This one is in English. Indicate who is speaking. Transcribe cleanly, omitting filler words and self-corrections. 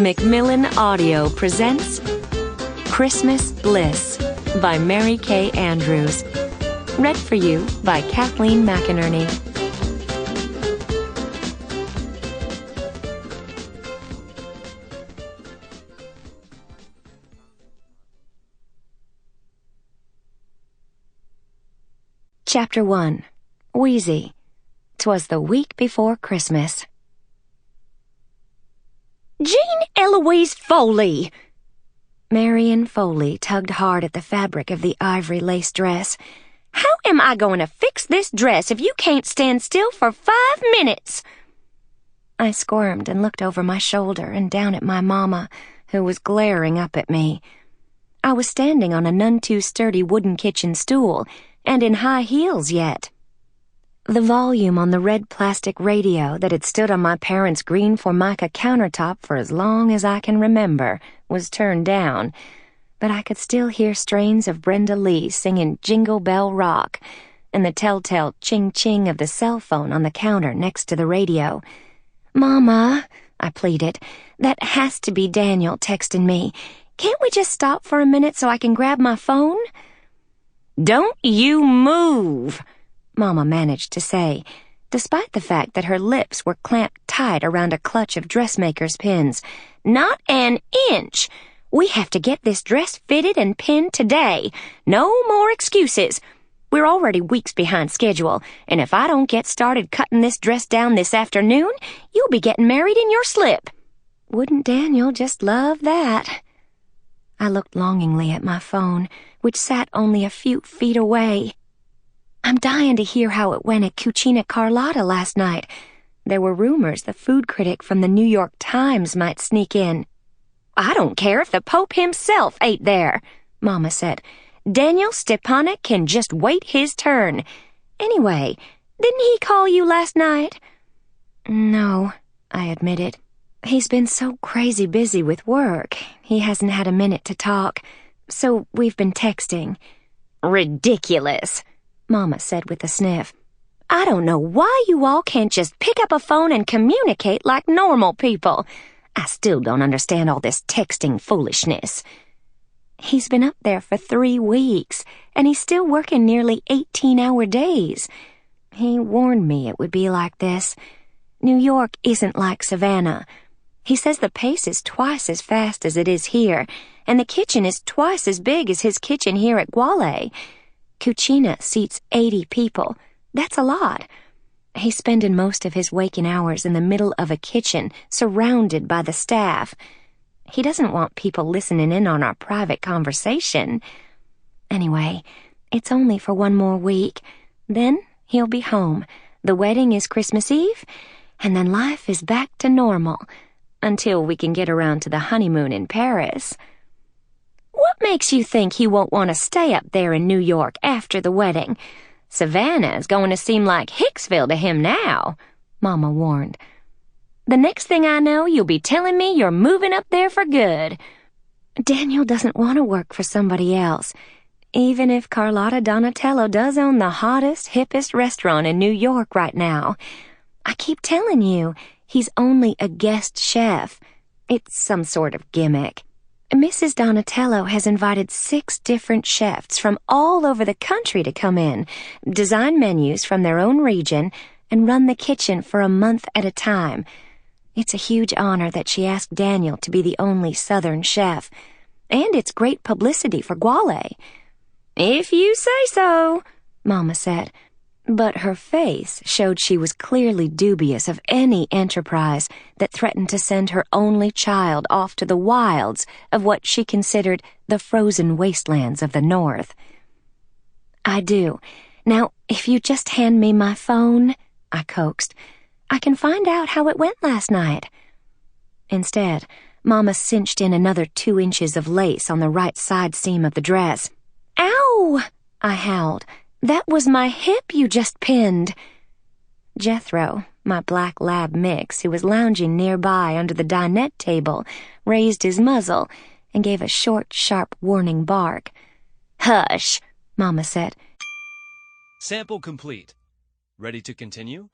Speaker 1: Macmillan Audio presents Christmas Bliss by Mary Kay Andrews. Read for you by Kathleen McInerney. Chapter 1. Weezie. 'Twas the week before Christmas.
Speaker 2: Jean Eloise Foley!
Speaker 1: Marian Foley tugged hard at the fabric of the ivory lace dress.
Speaker 2: How am I going to fix this dress if you can't stand still for 5 minutes?
Speaker 1: I squirmed and looked over my shoulder and down at my mama, who was glaring up at me. I was standing on a none too sturdy wooden kitchen stool, and in high heels yet. The volume on the red plastic radio that had stood on my parents' green Formica countertop for as long as I can remember was turned down, but I could still hear strains of Brenda Lee singing Jingle Bell Rock and the telltale ching-ching of the cell phone on the counter next to the radio. "Mama," I pleaded, "that has to be Daniel texting me. Can't we just stop for a minute so I can grab my phone?"
Speaker 2: "Don't you move,"
Speaker 1: Mama managed to say, despite the fact that her lips were clamped tight around a clutch of dressmaker's pins.
Speaker 2: "Not an inch. We have to get this dress fitted and pinned today. No more excuses. We're already weeks behind schedule, and if I don't get started cutting this dress down this afternoon, you'll be getting married in your slip."
Speaker 1: Wouldn't Daniel just love that? I looked longingly at my phone, which sat only a few feet away. I'm dying to hear how it went at Cucina Carlotta last night. There were rumors the food critic from the New York Times might sneak in.
Speaker 2: "I don't care if the Pope himself ate there," Mama said. "Daniel Stepanek can just wait his turn. Anyway, didn't he call you last night?"
Speaker 1: "No," I admitted. "He's been so crazy busy with work, he hasn't had a minute to talk, so we've been texting."
Speaker 2: "Ridiculous," Mama said with a sniff. "I don't know why you all can't just pick up a phone and communicate like normal people. I still don't understand all this texting foolishness."
Speaker 1: "He's been up there for 3 weeks, and he's still working nearly 18-hour days. He warned me it would be like this. New York isn't like Savannah. He says the pace is twice as fast as it is here, and the kitchen is twice as big as his kitchen here at Guale. Cucina seats 80 people. That's a lot. He's spending most of his waking hours in the middle of a kitchen, surrounded by the staff. He doesn't want people listening in on our private conversation. Anyway, it's only for 1 more week. Then he'll be home. The wedding is Christmas Eve, and then life is back to normal, until we can get around to the honeymoon in Paris."
Speaker 2: "What makes you think he won't want to stay up there in New York after the wedding? Savannah's going to seem like Hicksville to him now," Mama warned. "The next thing I know, you'll be telling me you're moving up there for good."
Speaker 1: "Daniel doesn't want to work for somebody else, even if Carlotta Donatello does own the hottest, hippest restaurant in New York right now. I keep telling you, he's only a guest chef. It's some sort of gimmick. Mrs. Donatello has invited 6 different chefs from all over the country to come in, design menus from their own region, and run the kitchen for a month at a time. It's a huge honor that she asked Daniel to be the only Southern chef, and it's great publicity for Guale."
Speaker 2: "If you say so,"
Speaker 1: Mama said, but her face showed she was clearly dubious of any enterprise that threatened to send her only child off to the wilds of what she considered the frozen wastelands of the North. "I do. Now, if you just hand me my phone," I coaxed, "I can find out how it went last night." Instead, Mama cinched in another 2 inches of lace on the right side seam of the dress.
Speaker 2: "Ow!"
Speaker 1: I howled. "That was my hip you just pinned." Jethro, my black lab mix, who was lounging nearby under the dinette table, raised his muzzle and gave a short, sharp warning bark.
Speaker 2: "Hush,"
Speaker 1: Mama said.
Speaker 3: Sample complete. Ready to continue?